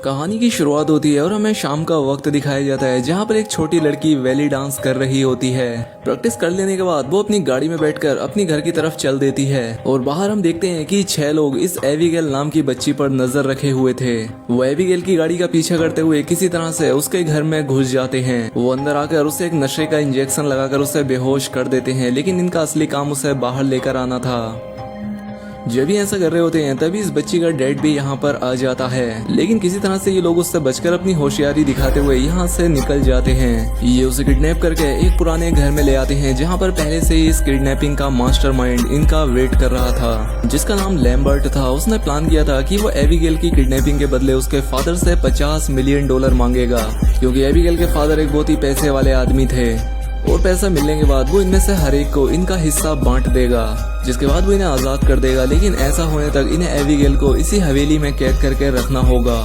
कहानी की शुरुआत होती है और हमें शाम का वक्त दिखाया जाता है जहाँ पर एक छोटी लड़की वैली डांस कर रही होती है। प्रैक्टिस कर लेने के बाद वो अपनी गाड़ी में बैठकर अपनी घर की तरफ चल देती है और बाहर हम देखते हैं कि 6 लोग इस एविगेल नाम की बच्ची पर नजर रखे हुए थे। वो एविगेल की गाड़ी का पीछा करते हुए किसी तरह से उसके घर में घुस जाते हैं। वो अंदर आकर उसे एक नशे का इंजेक्शन लगाकर उसे बेहोश कर देते हैं, लेकिन इनका असली काम उसे बाहर लेकर आना था। जब भी ऐसा कर रहे होते हैं तभी इस बच्ची का डैड भी यहाँ पर आ जाता है, लेकिन किसी तरह से ये लोग उससे बचकर अपनी होशियारी दिखाते हुए यहाँ से निकल जाते हैं। ये उसे किडनैप करके एक पुराने घर में ले आते हैं जहाँ पर पहले से ही इस किडनैपिंग का मास्टरमाइंड इनका वेट कर रहा था, जिसका नाम लैम्बर्ट था। उसने प्लान किया था कि वो एबिगेल की किडनैपिंग के बदले उसके फादर से $50 मिलियन मांगेगा, क्योंकि एबिगेल के फादर एक बहुत ही पैसे वाले आदमी थे और पैसा मिलने के बाद वो इनमें से हर एक को इनका हिस्सा बांट देगा, जिसके बाद वो इन्हें आजाद कर देगा। लेकिन ऐसा होने तक इन्हें एबिगेल को इसी हवेली में कैद करके रखना होगा।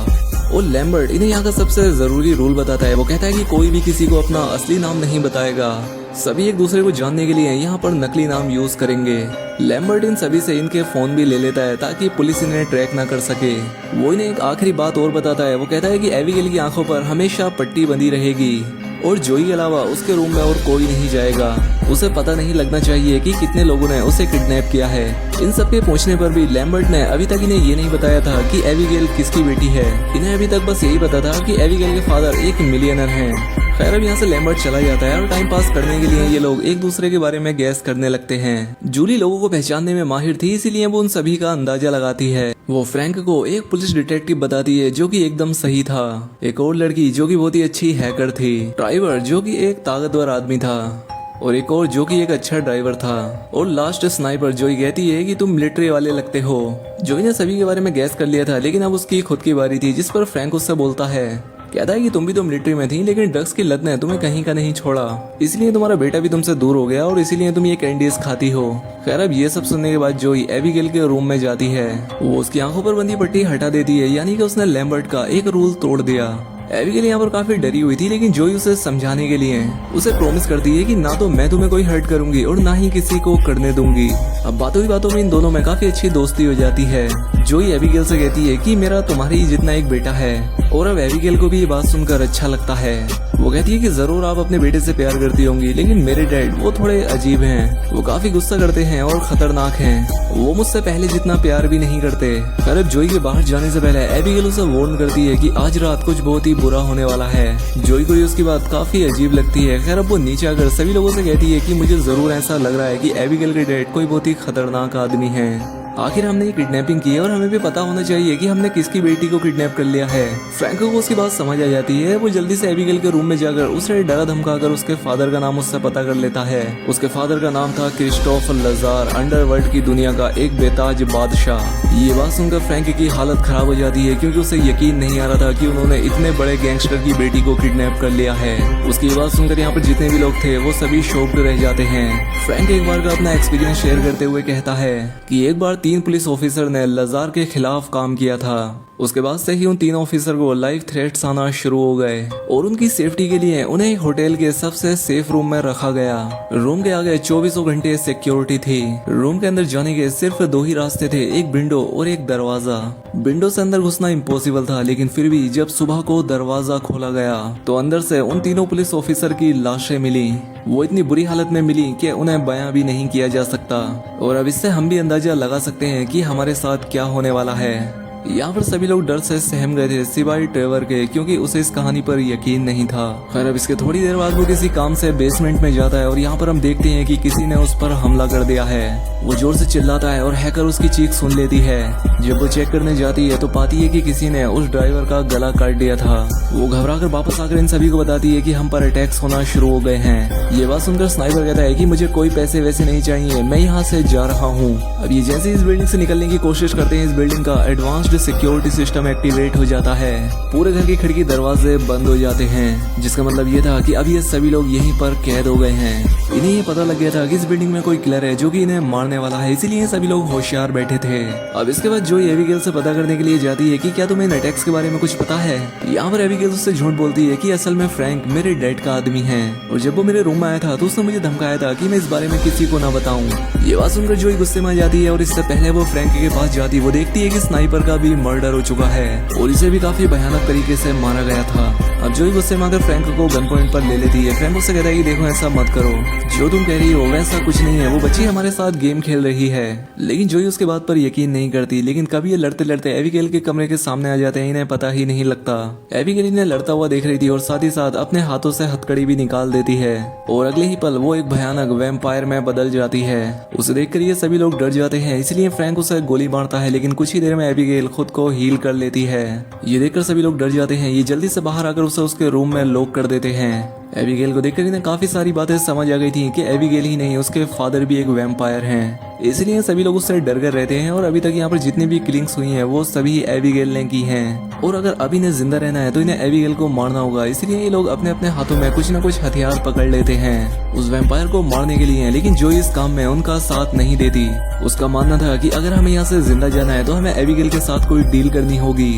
और लैम्बर्ट इन्हें यहाँ का सबसे जरूरी रूल बताता है। वो कहता है कि कोई भी किसी को अपना असली नाम नहीं बताएगा, सभी एक दूसरे को जानने के लिए यहाँ पर नकली नाम यूज करेंगे। लैम्बर्ट इन सभी से इनके फोन भी ले लेता है ताकि पुलिस इन्हें ट्रैक ना कर सके। वो इन्हें एक आखिरी बात और बताता है। वो कहता है कि एबिगेल की आंखों पर हमेशा पट्टी बंधी रहेगी और जोई के अलावा उसके रूम में और कोई नहीं जाएगा। उसे पता नहीं लगना चाहिए कि कितने लोगों ने उसे किडनैप किया है। इन सब के पूछने पर भी लैम्बर्ट ने अभी तक इन्हें ये नहीं बताया था कि एबिगेल किसकी बेटी है। इन्हें अभी तक बस यही पता था कि एबिगेल के फादर एक मिलियनर हैं। खैर अब यहाँ से लैम्बर्ट चला जाता है और टाइम पास करने के लिए ये लोग एक दूसरे के बारे में गैस करने लगते हैं। जूली लोगों को पहचानने में माहिर थी, इसीलिए वो उन सभी का अंदाजा लगाती है। वो फ्रैंक को एक पुलिस डिटेक्टिव बताती है जो कि एकदम सही था, एक और लड़की जो कि बहुत ही अच्छी हैकर थी, ड्राइवर जो कि एक ताकतवर आदमी था और एक और जो कि एक अच्छा ड्राइवर था, और लास्ट स्नाइपर। जोई कहती है कि तुम मिलिट्री वाले लगते हो। जोई ने सभी के बारे में गैस कर लिया था, लेकिन अब उसकी खुद की बारी थी, जिस पर फ्रैंक उससे बोलता है, कहता है कि तुम भी तो मिलिट्री में थी, लेकिन ड्रग्स की लत ने तुम्हें कहीं का नहीं छोड़ा, इसलिए तुम्हारा बेटा भी तुमसे दूर हो गया और इसीलिए तुम ये कैंडीज खाती हो। खैर अब ये सब सुनने के बाद जोई एबिगेल के रूम में जाती है। वो उसकी आंखों पर बंधी पट्टी हटा देती है, यानी कि उसने लैम्बर्ट का एक रूल तोड़ दिया। एबिगेल यहाँ पर काफी डरी हुई थी, लेकिन जोई उसे समझाने के लिए उसे प्रॉमिस करती है कि ना तो मैं तुम्हें कोई हर्ट करूंगी और ना ही किसी को करने दूंगी। अब बातों ही बातों में इन दोनों में काफी अच्छी दोस्ती हो जाती है। जोई एबिगेल से कहती है कि मेरा तुम्हारी जितना एक बेटा है, और अब एबिगेल को भी ये बात सुनकर अच्छा लगता है। वो कहती है कि जरूर आप अपने बेटे से प्यार करती होंगी, लेकिन मेरे डैड वो थोड़े अजीब हैं, वो काफी गुस्सा करते हैं और खतरनाक हैं, वो मुझसे पहले जितना प्यार भी नहीं करते। खैर जोई के बाहर जाने से पहले एबिगेल उसे वार्न करती है कि आज रात कुछ बहुत ही बुरा होने वाला है। जोई को उसकी बात काफी अजीब लगती है। खैर अब वो नीचे आकर सभी लोगों से कहती है कि मुझे जरूर ऐसा लग रहा है कि एबिगेल के डैड कोई बहुत ही खतरनाक आदमी है। आखिर हमने ये किडनैपिंग की है और हमें भी पता होना चाहिए कि हमने किसकी बेटी को किडनैप कर लिया है। फ्रैंक को उसकी बात समझ आ जाती है। वो जल्दी से एबिगेल के रूम में जाकर उसे डरा धमकाकर उसके फादर का नाम उससे पता कर लेता है। उसके फादर का नाम था क्रिस्टोफर लजार, अंडरवर्ल्ड की दुनिया का एक बेताज बादशाह। ये बात सुनकर फ्रैंक की हालत खराब हो जाती है, क्योंकि उसे यकीन नहीं आ रहा था कि उन्होंने इतने बड़े गैंगस्टर की बेटी को किडनैप कर लिया है। उसकी बात सुनकर यहाँ पर जितने भी लोग थे वो सभी शॉक्ड रह जाते हैं। फ्रैंक एक बार का अपना एक्सपीरियंस शेयर करते हुए कहता है कि एक बार 3 पुलिस ऑफिसर ने लजार के खिलाफ काम किया था। उसके बाद से ही उन 3 ऑफिसर को लाइफ थ्रेट्स आना शुरू हो गए और उनकी सेफ्टी के लिए उन्हें एक होटल के सबसे सेफ रूम में रखा गया। रूम के आगे 24 घंटे सिक्योरिटी थी। रूम के अंदर जाने के सिर्फ 2 ही रास्ते थे, एक विंडो और एक दरवाजा। विंडो से अंदर घुसना इम्पॉसिबल था, लेकिन फिर भी जब सुबह को दरवाजा खोला गया तो अंदर से उन 3 पुलिस ऑफिसर की लाशें मिली। वो इतनी बुरी हालत में मिली कि उन्हें बयां भी नहीं किया जा सकता, और अब इससे हम भी अंदाजा लगा सकते हैं कि हमारे साथ क्या होने वाला है। यहाँ पर सभी लोग डर से सहम गए थे सिवाय ट्रेवर के, क्योंकि उसे इस कहानी पर यकीन नहीं था। खैर अब इसके थोड़ी देर बाद वो किसी काम से बेसमेंट में जाता है और यहाँ पर हम देखते हैं कि किसी ने उस पर हमला कर दिया है। वो जोर से चिल्लाता है और हैकर उसकी चीख सुन लेती है। जब वो चेक करने जाती है तो पाती है कि किसी ने उस ड्राइवर का गला काट दिया था। वो घबराकर वापस आकर इन सभी को बताती है कि हम पर अटैक्स होना शुरू हो गए हैं। ये बात सुनकर स्नाइपर कहता है कि मुझे कोई पैसे वैसे नहीं चाहिए, मैं यहाँ से जा रहा हूँ। अब ये जैसे इस बिल्डिंग से निकलने की कोशिश करते हैं, इस बिल्डिंग का एडवांस्ड सिक्योरिटी सिस्टम एक्टिवेट हो जाता है। पूरे घर की खिड़की दरवाजे बंद हो जाते हैं, जिसका मतलब ये था कि अब ये सभी लोग यहीं पर कैद हो गए हैं। इन्हें ये पता लग गया था कि इस बिल्डिंग में कोई किलर है जो कि इन्हें मारने होने वाला है, इसीलिए सभी लोग होशियार बैठे थे। अब इसके बाद जोई एबिगेल से पता करने के लिए जाती है कि क्या तुम्हें नेटेक्स के बारे में कुछ पता है। यहाँ पर एबिगेल उससे झूठ बोलती है कि असल में फ्रैंक मेरे डैड का आदमी है और जब वो मेरे रूम में आया था तो उसने मुझे धमकाया था कि मैं इस बारे में किसी को ना बताऊं। ये बात सुनकर जोई गुस्से में आ जाती है और इससे पहले वो फ्रैंक के पास जाती वो देखती है कि स्नाइपर का भी मर्डर हो चुका है और इसे भी काफी भयानक तरीके से मारा गया था। अब जोई गुस्से में आकर फ्रैंक को गन पॉइंट पर ले लेती है। फ्रैंक उससे कहता है कि देखो ऐसा मत करो, जो तुम कह रही हो वैसा कुछ नहीं है, वो बच्ची हमारे साथ गेम खेल रही है। लेकिन जोई उसके बात पर यकीन नहीं करती। लेकिन कभी ये लड़ते लड़ते एबिगेल के कमरे के सामने आ जाते हैं, इन्हें पता ही नहीं लगता। एबिगेल इन्हें लड़ता हुआ देख रही थी और साथ ही साथ अपने हाथों से हथकड़ी भी निकाल देती है और अगले ही पल वो एक भयानक वैम्पायर में बदल जाती है। उसे देखकर ये सभी लोग डर जाते हैं, इसलिए फ्रैंक उसे गोली मारता है। लेकिन कुछ ही देर में एबिगेल खुद को हील कर लेती है। ये देखकर सभी लोग डर जाते हैं। ये जल्दी से बाहर आकर उसे उसके रूम में लॉक कर देते हैं। एबिगेल को देखकर इन्हें काफी सारी बातें समझ आ गई थी कि एबिगेल ही नहीं उसके फादर भी एक वैम्पायर हैं। इसलिए सभी लोग उससे डर कर रहते हैं और अभी तक यहाँ पर जितनी भी किलिंग्स हुई हैं वो सभी एबिगेल ने की हैं और अगर अभी ने जिंदा रहना है तो इन्हें एबिगेल को मारना होगा। इसलिए ये लोग अपने अपने हाथों में कुछ न कुछ हथियार पकड़ लेते हैं उस वैम्पायर को मारने के लिए। लेकिन जो इस काम में उनका साथ नहीं देती। उसका मानना था कि अगर हमें यहाँ से जिंदा जाना है तो हमें एबिगेल के साथ कोई डील करनी होगी।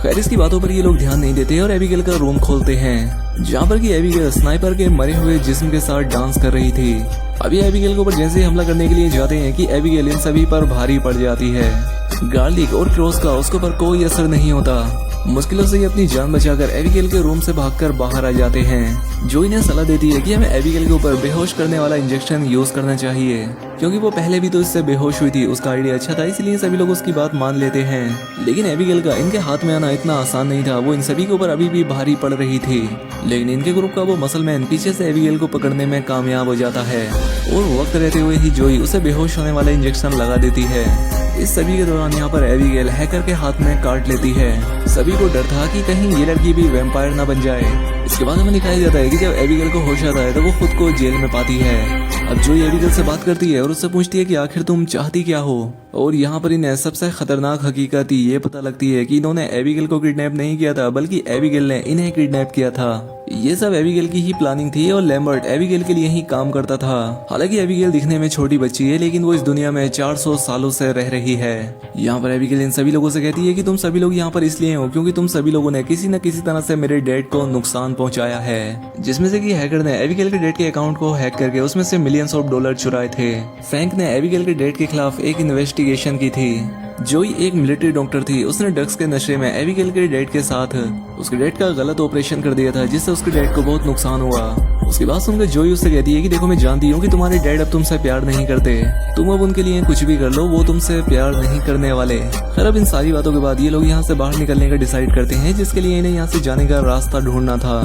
खैर इसकी बातों पर ये लोग ध्यान नहीं देते और एबिगेल का रूम खोलते हैं जहाँ पर कि एबिगेल स्नाइपर के मरे हुए जिस्म के साथ डांस कर रही थी। अभी एबिगेल के ऊपर जैसे ही हमला करने के लिए जाते हैं कि एबिगेल इन सभी पर भारी पड़ जाती है। गार्लिक और क्रॉस का उसके ऊपर कोई असर नहीं होता। मुश्किलों से ये अपनी जान बचाकर एबिगेल के रूम से भागकर बाहर आ जाते हैं। जो इन्हें सलाह देती है कि हमें एबिगेल के ऊपर बेहोश करने वाला इंजेक्शन यूज करना चाहिए क्योंकि वो पहले भी तो इससे बेहोश हुई थी। उसका आइडिया अच्छा था, इसलिए सभी लोग उसकी बात मान लेते हैं। लेकिन एबिगेल का इनके हाथ में आना इतना आसान नहीं था। वो इन सभी के ऊपर अभी भी भारी पड़ रही थी। लेकिन इनके ग्रुप का वो मसलमैन पीछे से एबिगेल को पकड़ने में कामयाब हो जाता है और वक्त रहते हुए ही जोई उसे बेहोश होने वाला इंजेक्शन लगा देती है। इस सभी के दौरान यहाँ पर एबिगेल हैकर के हाथ में काट लेती है। सभी को डर था कि कहीं ये लड़की भी वैम्पायर ना बन जाए। इसके बाद हमें दिखाया जाता है कि जब एबिगेल को होश आता है तो वो खुद को जेल में पाती है। अब जोई एबिगेल से बात करती है और उससे पूछती है कि आखिर तुम चाहती क्या हो। और यहाँ पर इन्हें सबसे खतरनाक हकीकत ये पता लगती है कि इन्होंने एबिगेल को किडनैप नहीं किया था बल्कि एबिगेल ने इन्हें किडनैप किया था। ये सब एबिगेल की ही प्लानिंग थी और लैम्बर्ट एबिगेल के लिए ही काम करता था। हालांकि एबिगेल दिखने में छोटी बच्ची है लेकिन वो इस दुनिया में 400 सालों से रह रही है। यहाँ पर एबिगेल इन सभी लोगों से कहती है कि तुम सभी लोग यहाँ पर इसलिए हो क्योंकि तुम सभी लोगों ने किसी न किसी तरह से मेरे डैड को नुकसान पहुंचाया है, जिसमें से कि हैकर ने एबिगेल के डैड के अकाउंट को हैक करके उसमें से मिलियंस ऑफ डॉलर चुराए थे। फ्रैंक ने एबिगेल के डैड के खिलाफ एक इन्वेस्टिगेशन की थी। जोई एक मिलिट्री डॉक्टर थी। उसने ड्रग्स के नशे में एबिगेल के डैड के साथ उसके डैड का गलत ऑपरेशन कर दिया था जिससे उसके डैड को बहुत नुकसान हुआ। उसकी बात सुनकर जोई उससे कहती है कि देखो मैं जानती हूँ कि तुम्हारे डैड अब तुमसे प्यार नहीं करते, तुम अब उनके लिए कुछ भी कर लो, वो तुमसे प्यार नहीं करने वाले। खैर अब इन सारी बातों के बाद ये लोग यहाँ से बाहर निकलने का डिसाइड करते हैं जिसके लिए इन्हें यहाँ से जाने का रास्ता ढूंढना था।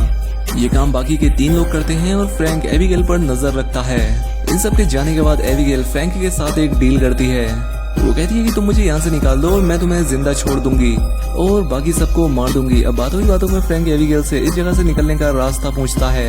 ये काम बाकी के 3 लोग करते हैं और फ्रैंक एबिगेल पर नजर रखता है। इन सब के जाने के बाद एबिगेल फ्रैंक के साथ एक डील करती है। वो कहती है कि तुम मुझे यहाँ से निकाल दो और मैं तुम्हें जिंदा छोड़ दूंगी और बाकी सबको मार दूंगी। अब बातों ही बातों में फ्रैंक एबिगेल से इस जगह से निकलने का रास्ता पूछता है।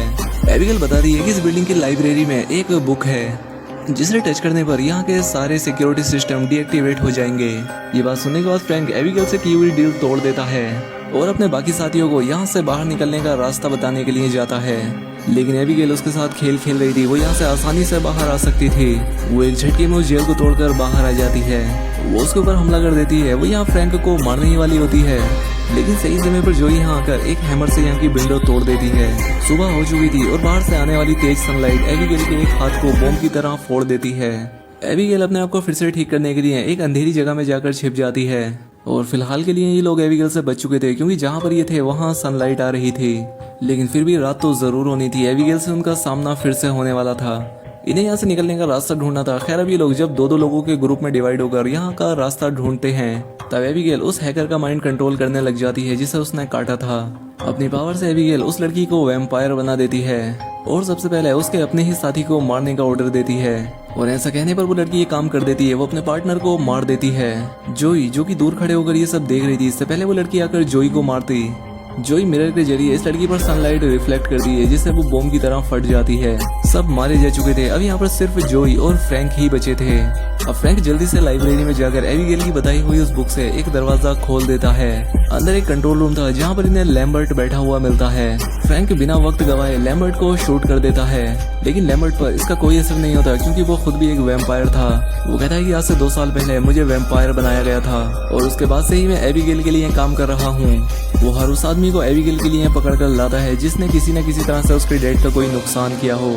एबिगेल बता रही है कि इस बिल्डिंग की लाइब्रेरी में एक बुक है जिसे टच करने पर यहाँ के सारे सिक्योरिटी सिस्टम डीएक्टिवेट हो जाएंगे। ये बात सुनने के बाद फ्रैंक एबिगेल से की हुई डील तोड़ देता है और अपने बाकी साथियों को यहाँ से बाहर निकलने का रास्ता बताने के लिए जाता है। लेकिन एबिगेल उसके साथ खेल खेल रही थी। वो यहाँ से आसानी से बाहर आ सकती थी। वो एक झटके में उस जेल को तोड़कर बाहर आ जाती है। वो उसके ऊपर हमला कर देती है। वो यहाँ फ्रैंक को मारने ही वाली होती है लेकिन सही समय पर जोई यहाँ आकर एक हैमर से यहाँ की विंडो तोड़ देती है। सुबह हो चुकी थी और बाहर से आने वाली तेज सनलाइट एबिगेल के एक हाथ को बॉम्ब की तरह फोड़ देती है। एबिगेल अपने आप को फिर से ठीक करने के लिए एक अंधेरी जगह में जाकर छिप जाती है और फिलहाल के लिए ये लोग एबिगेल से बच चुके थे क्योंकि जहाँ पर ये थे वहाँ सनलाइट आ रही थी। लेकिन फिर भी रात तो जरूर होनी थी। एबिगेल से उनका सामना फिर से होने वाला था। इन्हें यहाँ से निकलने का रास्ता ढूंढना था। खैर अब ये लोग जब 2-2 लोगों के ग्रुप में डिवाइड होकर यहाँ का रास्ता ढूंढते हैं तब एबिगेल उस हैकर का माइंड कंट्रोल करने लग जाती है जिसे उसने काटा था। अपनी पावर से एबिगेल उस लड़की को वैम्पायर बना देती है और सबसे पहले उसके अपने ही साथी को मारने का ऑर्डर देती है और ऐसा कहने पर वो लड़की ये काम कर देती है। वो अपने पार्टनर को मार देती है। जोई जो कि दूर खड़े होकर ये सब देख रही थी। इससे पहले वो लड़की आकर जोई को मारती जोई मिरर के जरिए इस लड़की पर सनलाइट रिफ्लेक्ट करती है जिससे वो बॉम्ब की तरह फट जाती है। सब मारे जा चुके थे, अब यहाँ पर सिर्फ जोई और फ्रैंक ही बचे थे। अब फ्रैंक जल्दी से लाइब्रेरी में जाकर एबिगेल की बताई हुई उस बुक से एक दरवाजा खोल देता है। अंदर एक कंट्रोल रूम था जहाँ पर इन्हें लैम्बर्ट बैठा हुआ मिलता है। फ्रैंक बिना वक्त गवाए लैम्बर्ट को शूट कर देता है, लेकिन लैम्बर्ट पर इसका कोई असर नहीं होता क्योंकि वो खुद भी एक वैम्पायर था। वो कहता है कि आज से 2 साल पहले मुझे वैम्पायर बनाया गया था और उसके बाद से ही मैं एबिगेल के लिए काम कर रहा हूँ। वो हर उस आदमी को एबिगेल के लिए पकड़ कर लाता है जिसने किसी न किसी तरह से उसके डैड का कोई नुकसान किया हो।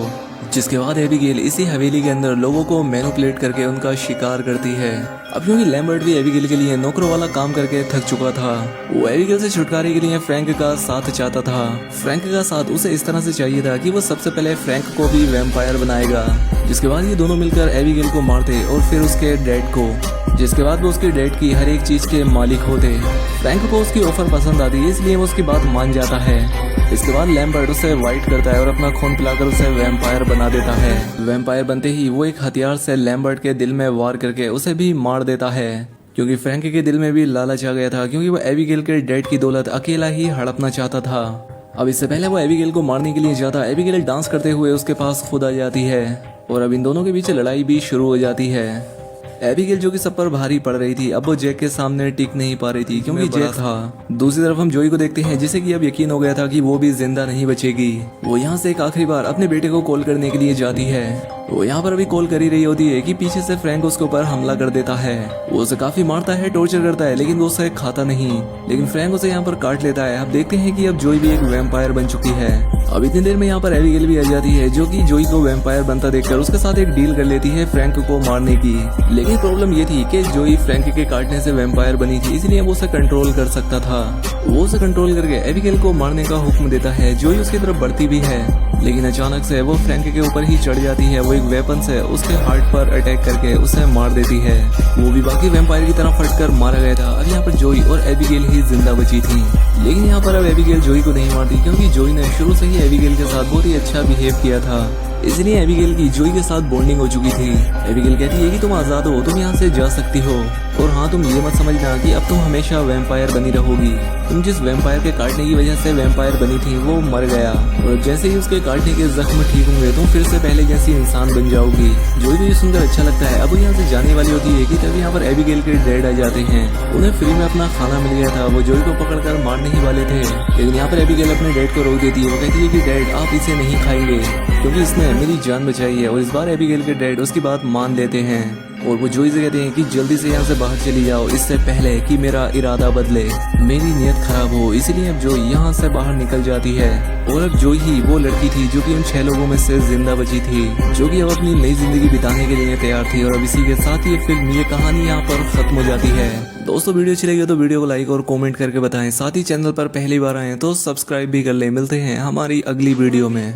जिसके बाद एबिगेल इसी हवेली के अंदर लोगों को मैनिपुलेट करके उनका शिकार करती है। अब क्योंकि लैम्बर्ट भी एबिगेल के लिए नौकरों वाला काम करके थक चुका था, वो एबिगेल से छुटकारे के लिए फ्रैंक का साथ चाहता था। फ्रैंक का साथ उसे इस तरह से चाहिए था कि वो सबसे पहले फ्रैंक को भी वैम्पायर बनाएगा, जिसके बाद ये दोनों मिलकर एबिगेल को मारते और फिर उसके डैड को, जिसके बाद वो उसके डैड की हर एक चीज के मालिक होते। फ्रैंक को उसकी ऑफर पसंद आती है इसलिए वो उसकी बात मान जाता है। इसके बाद लैम्बर्ट उसे वाइट करता है और अपना खून पिलाकर उसे वैम्पायर बना देता है। वैम्पायर बनते ही वो एक हथियार से लैम्बर्ट के दिल में वार करके उसे भी मार देता है, क्योंकि फ्रैंक के दिल में भी लालच आ गया था क्योंकि वो एबिगेल के डैड की दौलत अकेला ही हड़पना चाहता था। अब इससे पहले वो एबिगेल को मारने के लिए जाता, एबिगेल डांस करते हुए उसके पास खुद आ जाती है और अब इन दोनों के बीच लड़ाई भी शुरू हो जाती है। एबिगेल जो कि सब पर भारी पड़ रही थी, अब वो जैक के सामने टिक नहीं पा रही थी क्योंकि जैक था। दूसरी तरफ हम जोई को देखते हैं जिसे कि अब यकीन हो गया था कि वो भी जिंदा नहीं बचेगी। वो यहाँ से एक आखिरी बार अपने बेटे को कॉल करने के लिए जाती है। वो यहाँ पर अभी कॉल कर ही रही होती है कि पीछे से फ्रैंक उसके ऊपर हमला कर देता है। वो उसे काफी मारता है, टॉर्चर करता है, लेकिन वो उसे खाता नहीं। लेकिन फ्रैंक उसे यहाँ पर काट लेता है। अब देखते हैं कि अब जोई भी एक वैम्पायर बन चुकी है। अब इतनी देर में यहाँ पर एबिगेल भी आ जाती है जो कि जोई को वैम्पायर बनता देखकर उसके साथ एक डील कर लेती है फ्रैंक को मारने की। लेकिन प्रॉब्लम ये थी कि जोई फ्रैंक के काटने से वैम्पायर बनी थी, इसलिए वो उसे कंट्रोल कर सकता था। वो उसे कंट्रोल करके एबिगेल को मारने का हुक्म देता है। जोई उसकी तरफ बढ़ती भी है, लेकिन अचानक से वो फ्रैंक के ऊपर ही चढ़ जाती है। वो एक वेपन से उसके हार्ट पर अटैक करके उसे मार देती है। वो भी बाकी वैम्पायर की तरह फटकर मारा गया था। अब यहाँ पर जोई और एबिगेल ही जिंदा बची थी, लेकिन यहाँ पर अब एबिगेल जोई को नहीं मारती क्योंकि जोई ने शुरू से ही एबिगेल के साथ बहुत ही अच्छा बिहेव किया था, इसलिए एबिगेल की जोई के साथ बॉन्डिंग हो चुकी थी। एबिगेल कहती है कि तुम आजाद हो, तुम यहाँ से जा सकती हो, और हाँ तुम ये मत समझना कि अब तुम हमेशा वैम्पायर बनी रहोगी। तुम जिस वैम्पायर के काटने की वजह से वैम्पायर बनी थी वो मर गया, और जैसे ही उसके काटने के जख्म ठीक होंगे तुम फिर से पहले जैसी इंसान बन जाओगी। जोई को ये सुनकर अच्छा लगता है। अब वो यहाँ से जाने वाली होती है कि तभी यहाँ पर एबिगेल के डैड आ जाते हैं। उन्हें फ्री में अपना खाना मिल गया था, वो जोई को पकड़कर मारने ही वाले थे, लेकिन यहाँ पर एबिगेल अपने डैड को रोक देती है। वो कहती है कि डैड आप इसे नहीं खाएंगे क्योंकि इसने मेरी जान बचाई है, और इस बार एबिगेल के डैड उसकी बात मान लेते हैं और वो जोई से कहते हैं कि जल्दी से यहाँ से बाहर चली जाओ इससे पहले कि मेरा इरादा बदले, मेरी नीयत खराब हो। इसीलिए अब जोई यहाँ से बाहर निकल जाती है, और अब जोई ही वो लड़की थी जो कि उन 6 लोगों में से जिंदा बची थी, जो कि अब अपनी नई जिंदगी बिताने के लिए तैयार थी। और अब इसी के साथ ये फिल्म, ये कहानी यहाँ पर खत्म हो जाती है। दोस्तों वीडियो अच्छी लगी तो वीडियो को लाइक और कमेंट करके बताएं। साथ ही चैनल पर पहली बार आए तो सब्सक्राइब भी कर लें। मिलते हैं हमारी अगली वीडियो में।